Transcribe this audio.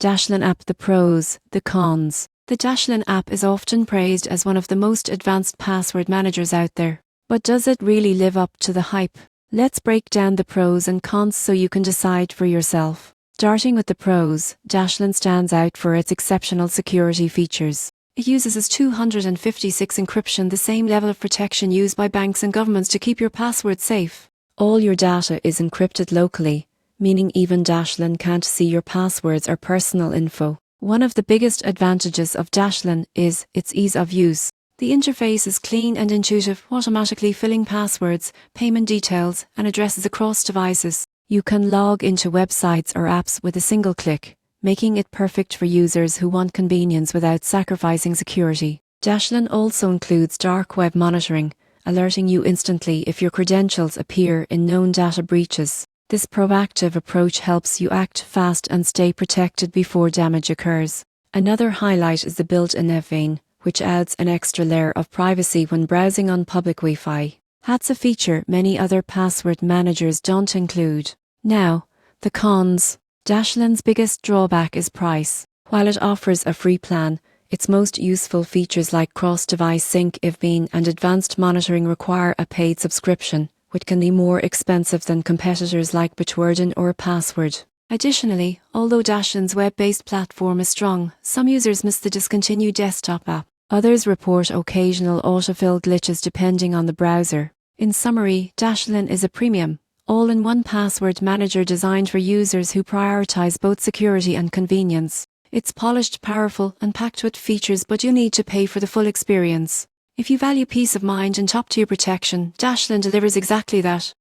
Dashlane app. The pros, the cons. The Dashlane app is often praised as one of the most advanced password managers out there. But does it really live up to the hype? Let's break down the pros and cons so you can decide for yourself. Starting with the pros, Dashlane stands out for its exceptional security features. It uses its 256 encryption, the same level of protection used by banks and governments to keep your passwords safe. All your data is encrypted locally, meaning even Dashlane can't see your passwords or personal info. One of the biggest advantages of Dashlane is its ease of use. The interface is clean and intuitive, automatically filling passwords, payment details, and addresses across devices. You can log into websites or apps with a single click, making it perfect for users who want convenience without sacrificing security. Dashlane also includes dark web monitoring, alerting you instantly if your credentials appear in known data breaches. This proactive approach helps you act fast and stay protected before damage occurs. Another highlight is the built-in VPN, which adds an extra layer of privacy when browsing on public Wi-Fi. That's a feature many other password managers don't include. Now, the cons. Dashlane's biggest drawback is price. While it offers a free plan, its most useful features like cross-device sync, VPN, and advanced monitoring require a paid subscription, which can be more expensive than competitors like Bitwarden or Password. Additionally, although Dashlane's web-based platform is strong, some users miss the discontinued desktop app. Others report occasional autofill glitches depending on the browser. In summary, Dashlane is a premium, all-in-one password manager designed for users who prioritize both security and convenience. It's polished, powerful, and packed with features, but you need to pay for the full experience. If you value peace of mind and top-tier protection, Dashlane delivers exactly that.